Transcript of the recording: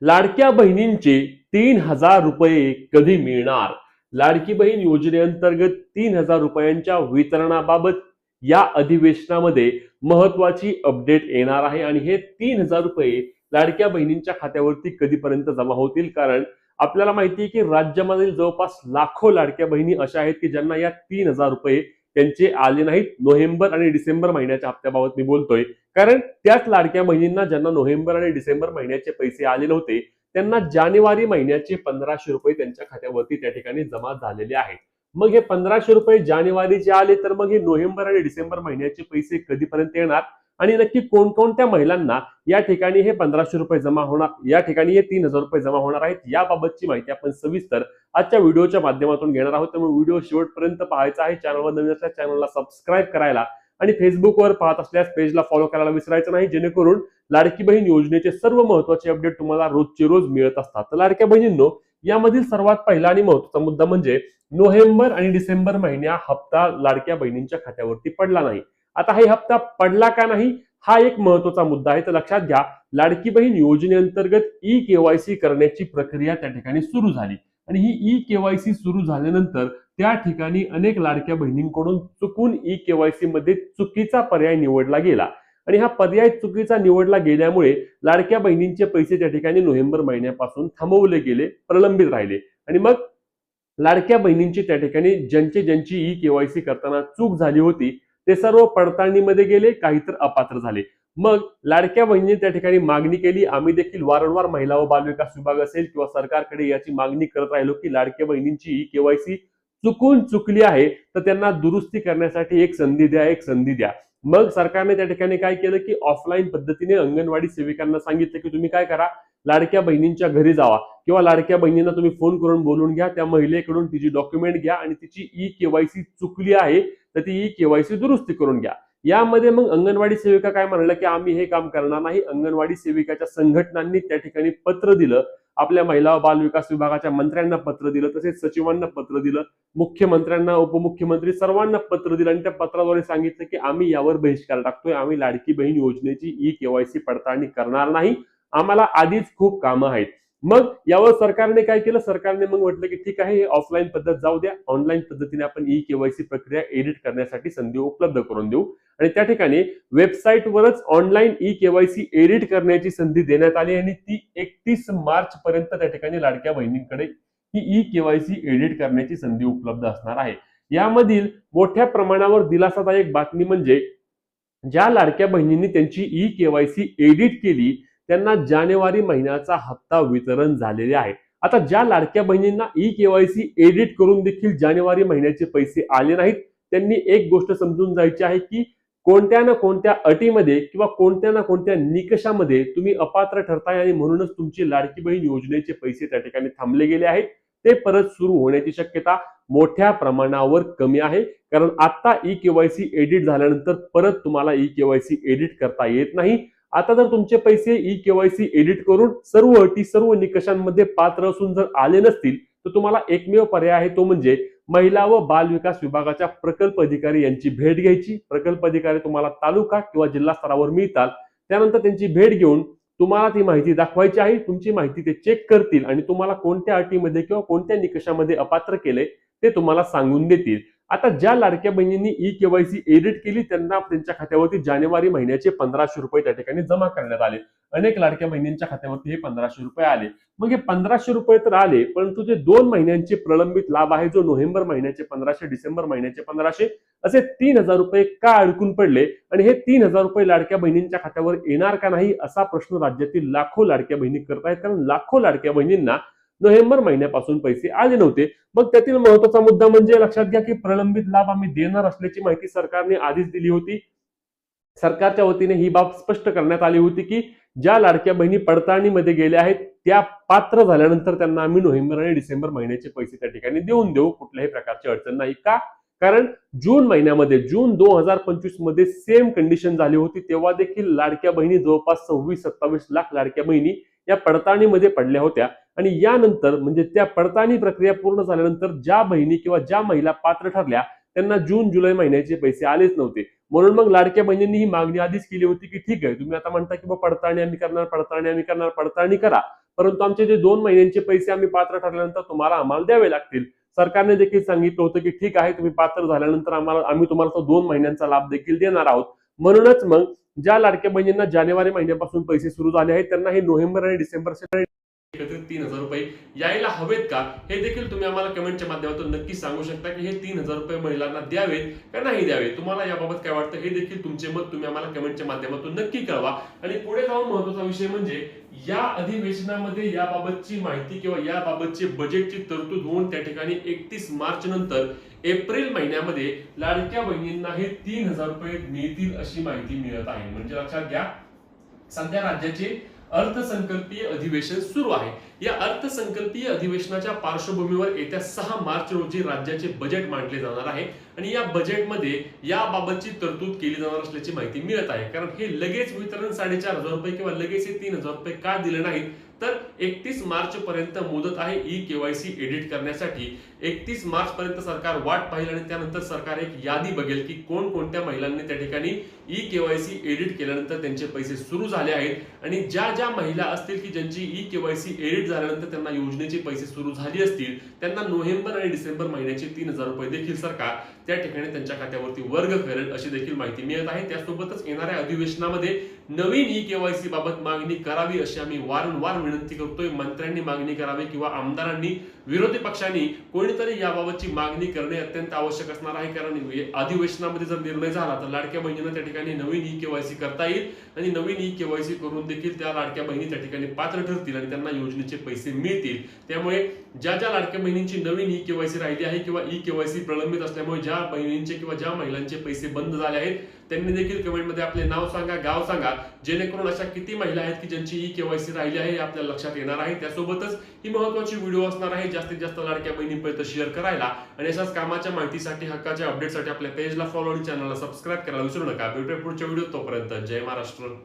लाडक्या बहिणींचे 3,000 रुपये कधी मिळणार? लाडकी बहीण योजनेअंतर्गत 3,000 रुपयांच्या वितरणाबाबत या अधिवेशनामध्ये महत्वाची अपडेट येणार आहे आणि हे 3,000 रुपये लाडक्या बहिणींच्या खात्यावरती कधीपर्यंत जमा होतील? कारण आपल्याला माहिती आहे की राज्यामधील जवळपास लाखो लाडक्या बहिणी अशा आहेत की ज्यांना या 3,000 रुपये त्यांचे आले नाहीत. नोव्हेंबर आणि डिसेंबर महिन्याच्या हप्त्याबाबत मी बोलतोय, कारण त्याच लाडक्या बहिणींना ज्यांना नोव्हेंबर आणि डिसेंबर महिन्याचे पैसे आले नव्हते त्यांना जानेवारी महिन्याचे 1,500 रुपये त्यांच्या खात्यावरती त्या ठिकाणी जमा झालेले आहेत. मग हे 1,500 रुपये जानेवारीचे आले तर मग हे नोव्हेंबर आणि डिसेंबर महिन्याचे पैसे कधीपर्यंत येणार आणि नक्की कोणकोणत्या महिलांना या ठिकाणी हे 1,500 रुपये जमा होणार, या ठिकाणी हे 3,000 रुपये जमा होणार आहेत, याबाबतची माहिती आपण सविस्तर आजच्या व्हिडिओच्या माध्यमातून घेणार आहोत. त्यामुळे व्हिडिओ शेवटपर्यंत पाहायचा आहे. चॅनलवर नवीन असल्यास चॅनलला सबस्क्राईब करायला आणि फेसबुकवर पाहत असल्यास पेजला फॉलो करायला विसरायचं नाही, जेणेकरून लाडकी बहीण योजनेचे सर्व महत्त्वाचे अपडेट तुम्हाला रोजचे रोज मिळत असतात. तर लाडक्या बहिणींनो, यामधील सर्वात पहिला आणि महत्त्वाचा मुद्दा म्हणजे नोव्हेंबर आणि डिसेंबर महिन्या हप्ता लाडक्या बहिणींच्या खात्यावरती पडला नाही. आता हे हप्ता पडला का नाही हा एक महत्त्वाचा मुद्दा आहे. तर लक्षात घ्या, लाडकी बहीण योजनेअंतर्गत ई-केवायसी करण्याची प्रक्रिया त्या ठिकाणी सुरू झाली आणि ही ई-केवायसी सुरू झाल्यानंतर त्या ठिकाणी अनेक लाडक्या बहिणींकडून चुकून ई-केवायसी मध्ये चुकीचा पर्याय निवडला गेला आणि हा पर्याय चुकीचा निवडला गेल्यामुळे लाडक्या बहिणींचे पैसे त्या ठिकाणी नोव्हेंबर महिन्यापासून थांबवले गेले, प्रलंबित राहिले आणि मग लाडक्या बहिणींची त्या ठिकाणी ज्यांची ई-केवायसी करताना चूक झाली होती ते सर्व पडताळणीमध्ये गेले, काही तर अपात्र झाले. मग लाडक्या बहिणींनी त्या ठिकाणी मागणी केली. आम्ही देखील वारंवार महिला व बालविकास विभाग असेल किंवा सरकारकडे याची मागणी करत राहिलो की लाडक्या बहिणींची ई-केवायसी चुकून चुकली आहे तर त्यांना दुरुस्ती करण्यासाठी एक संधी द्या, एक संधी द्या. मग सरकारने त्या ठिकाणी काय केलं की ऑफलाईन पद्धतीने अंगणवाडी सेविकांना सांगितलं की तुम्ही काय करा, लाडक्या बहिणींच्या घरी जावा किंवा लाडक्या बहिणींना तुम्ही फोन करून बोलून घ्या, त्या महिलेकडून तिची डॉक्युमेंट घ्या आणि तिची ई-केवायसी चुकली आहे तर ती ई-केवायसी दुरुस्ती करून घ्या. यामध्ये मग अंगणवाडी सेविका काय म्हणलं की आम्ही हे काम करणार नाही. अंगणवाडी सेविकाच्या संघटनांनी त्या ठिकाणी पत्र दिलं, आपल्या महिला व बाल विकास विभागाच्या मंत्र्यांना पत्र दिलं, तसेच सचिवांना पत्र दिलं, मुख्यमंत्र्यांना, उपमुख्यमंत्री सर्वांना पत्र दिलं आणि त्या पत्राद्वारे सांगितलं की आम्ही यावर बहिष्कार टाकतोय, आम्ही लाडकी बहीण योजनेची ई-केवायसी पडताळणी करणार नाही, आम्हाला आधीच खूप कामं आहेत. मग यावर सरकारने काय केलं, सरकारने मग म्हटलं की ठीक आहे, हे ऑफलाईन पद्धत जाऊ द्या, ऑनलाईन पद्धतीने आपण ई-केवायसी प्रक्रिया एडिट करण्यासाठी संधी उपलब्ध करून देऊ आणि त्या ठिकाणी वेबसाईटवरच ऑनलाईन ई-केवायसी एडिट करण्याची संधी देण्यात आली आणि ती 31 मार्च पर्यंत त्या ठिकाणी लाडक्या बहिणींकडे ही ई-केवायसी एडिट करण्याची संधी उपलब्ध असणार आहे. यामधील मोठ्या प्रमाणावर दिलासादायक बातमी म्हणजे ज्या लाडक्या बहिणींनी त्यांची ई-केवायसी एडिट केली त्यांना जानेवारी महिन्याचा हप्ता वितरण झालेले आहे. आता ज्या लाडक्या बहिणींना ई-केवायसी एडिट करून देखील जानेवारी महिन्याचे पैसे आले नाहीत त्यांनी एक गोष्ट समजून जायची आहे की कोणत्या ना कोणत्या अटीमध्ये किंवा कोणत्या ना कोणत्या निकषामध्ये तुम्ही अपात्र ठरताय आणि म्हणूनच तुमची लाडकी बहीण योजनेचे पैसे त्या ठिकाणी थांबले गेले आहेत. ते परत सुरू होण्याची शक्यता मोठ्या प्रमाणावर कमी आहे, कारण आता ई-केवायसी एडिट झाल्यानंतर परत तुम्हाला ई-केवायसी एडिट करता येत नाही. आता जर तुमचे पैसे ई-केवायसी एडिट करून सर्व अटी, सर्व निकषांमध्ये पात्र असून जर आले नसतील तर तुम्हाला एकमेव पर्याय आहे, तो म्हणजे महिला व बाल विकास विभागाच्या प्रकल्प अधिकारी यांची भेट घ्यायची. प्रकल्प अधिकारी तुम्हाला तालुका किंवा जिल्हा स्तरावर मिळतात. त्यानंतर त्यांची भेट घेऊन तुम्हाला ती माहिती दाखवायची आहे. तुमची माहिती ते चेक करतील आणि तुम्हाला कोणत्या अटीमध्ये किंवा कोणत्या निकषामध्ये अपात्र केले ते तुम्हाला सांगून देतील. आता ज्या लाडक्या बहिणींनी ई-केवायसी एडिट केली त्यांना त्यांच्या खात्यावरती जानेवारी महिन्याचे 1,500 रुपये त्या ठिकाणी जमा करण्यात आले. अनेक लाडक्या बहिणींच्या खात्यावरती हे 1,500 रुपये आले. मग हे 1,500 रुपये तर आले, परंतु जे 2 महिन्यांचे प्रलंबित लाभ आहे, जो नोव्हेंबर महिन्याचे 1,500, डिसेंबर महिन्याचे 1,500, असे 3,000 रुपये का अडकून पडले आणि हे 3,000 रुपये लाडक्या बहिणींच्या खात्यावर येणार का नाही असा प्रश्न राज्यातील लाखो लाडक्या बहिणी करतायत, कारण लाखो लाडक्या बहिणींना नोव्हेंबर महिन्यापासून पैसे आले नव्हते. मग त्यातील महत्त्वाचा मुद्दा म्हणजे लक्षात घ्या की प्रलंबित लाभ आम्ही देणार असल्याची माहिती सरकारने आधीच दिली होती. सरकारच्या वतीने ही बाब स्पष्ट करण्यात आली होती की ज्या लाडक्या बहिणी पडताळणीमध्ये गेल्या आहेत त्या पात्र झाल्यानंतर त्यांना आम्ही नोव्हेंबर आणि डिसेंबर महिन्याचे पैसे त्या ठिकाणी देऊन देऊ, कुठल्याही प्रकारची अडचण नाही. का? कारण जून महिन्यामध्ये, जून 2025 मध्ये सेम कंडिशन झाली होती. तेव्हा देखील लाडक्या बहिणी जवळपास 26-27 लाख लाडक्या बहिणी या पडताळणीमध्ये पडल्या होत्या आणि यानंतर म्हणजे त्या पडताळणी प्रक्रिया पूर्ण झाल्यानंतर ज्या बहिणी किंवा ज्या महिला पात्र ठरल्या त्यांना जून जुलै महिन्याचे पैसे आलेच नव्हते. म्हणून मग लाडक्या बहिणींनी ही मागणी आधीच केली होती की ठीक आहे, तुम्ही आता म्हणता की पडताळणी आम्ही करणार, पडताळणी आम्ही करणार, पडताळणी करा, परंतु आमचे जे 2 महिन्यांचे पैसे आम्ही पात्र ठरल्यानंतर तुम्हाला आम्हाला द्यावे लागतील. सरकारने देखील सांगितलं होतं की ठीक आहे, तुम्ही पात्र झाल्यानंतर आम्ही तुम्हाला तो 2 महिन्यांचा लाभ देखील देणार आहोत. म्हणूनच मग ज्या लाडक्या बहिणींना जानेवारी महिन्यापासून पैसे सुरू झाले आहेत त्यांना हे नोव्हेंबर आणि डिसेंबरचे एकत्रित 3,000 रुपये यायला हवेत का, हे देखील तुम्ही आम्हाला कमेंटच्या माध्यमातून नक्की सांगू शकता की हे 3,000 रुपये महिलांना द्यावेत का नाही द्यावे. तुम्हाला याबाबत काय वाटतं हे देखील तुमचे मत तुम्ही आम्हाला कमेंटच्या माध्यमातून नक्की कळवा. आणि पुढे जाऊन महत्त्वाचा विषय म्हणजे या अधिवेशनामध्ये याबाबतची माहिती किंवा याबाबतची बजेटची तरतूद होऊन त्या ठिकाणी 31 मार्च नंतर एप्रिल महिन्यामध्ये लाडक्या बहिणींना हे 3,000 रुपये मिळतील अशी माहिती मिळत आहे. म्हणजे लक्षात घ्या, सध्या राज्याचे अर्थसंकल्पीय अधिवेशन सुरू आहे. या अर्थसंकल्पीय अधिवेशनाच्या पार्श्वभूमीवर येत्या 6 मार्च रोजी राज्याचे बजेट मांडले जाणार आहे आणि या बजेटमध्ये याबाबतची तरतूद केली जाणार असल्याची माहिती मिळत आहे. कारण हे लगेच वितरण 4,500 रुपये किंवा लगेच हे 3,000 रुपये का दिले नाहीत, तर 31 मार्च पर्यंत मुदत आहे ई-केवायसी एडिट करण्यासाठी. 31 मार्च पर्यंत सरकार वाट पाहिल आणि त्यानंतर सरकार एक यादी बघेल की कोणकोणत्या महिलांनी त्या ठिकाणी ई-केवायसी एडिट केल्यानंतर त्यांचे पैसे सुरू झाले आहेत आणि ज्या ज्या महिला असतील की ज्यांची ई-केवायसी एडिट झाल्यानंतर त्यांना योजनेचे पैसे सुरू झाले असतील त्यांना नोव्हेंबर आणि डिसेंबर महिन्याचे 3,000 रुपये देखील सरकार त्या ठिकाणी त्यांच्या खात्यावरती वर्ग करेल अशी देखील माहिती मिळत आहे. त्यासोबतच येणाऱ्या अधिवेशनामध्ये नवीन ई-केवायसी बाबत मागणी करावी अशी आम्ही वारंवार विनंती करतोय. मंत्र्यांनी मागणी करावी किंवा आमदारांनी, विरोधी पक्षांनी कोणीतरी याबाबतची मागणी करणे अत्यंत आवश्यक असणार आहे. कारण अधिवेशनामध्ये जर निर्णय झाला तर लाडक्या बहिणींना त्या ठिकाणी नवीन ई-केवायसी करता येईल आणि नवीन ई-केवायसी करून देखील त्या लाडक्या बहिणी त्या ठिकाणी पात्र ठरतील आणि त्यांना योजनेचे पैसे मिळतील. त्यामुळे ज्या ज्या लाडक्या बहिणींची नवीन ई-केवायसी राहिली आहे किंवा ई-केवायसी प्रलंबित असल्यामुळे ज्या बहिणींचे किंवा ज्या महिलांचे पैसे बंद झाले आहेत त्यांनी देखील कमेंटमध्ये आपले नाव सांगा, गाव सांगा, जेणेकरून अशा किती महिला आहेत की ज्यांची ई-केवायसी राहिली आहे हे आपल्या लक्षात येणार आहे. त्यासोबतच ही महत्त्वाची व्हिडिओ असणार आहे. जास्तीत जास्त लाडक्या बहिणींपर्यंत शेअर करायला आणि अशाच कामाच्या माहितीसाठी, हक्काच्या अपडेटसाठी आपल्या पेजला फॉलो आणि चॅनलला सबस्क्राईब करायला विसरू नका. भेटूया पुढच्या व्हिडिओ, तोपर्यंत जय महाराष्ट्र.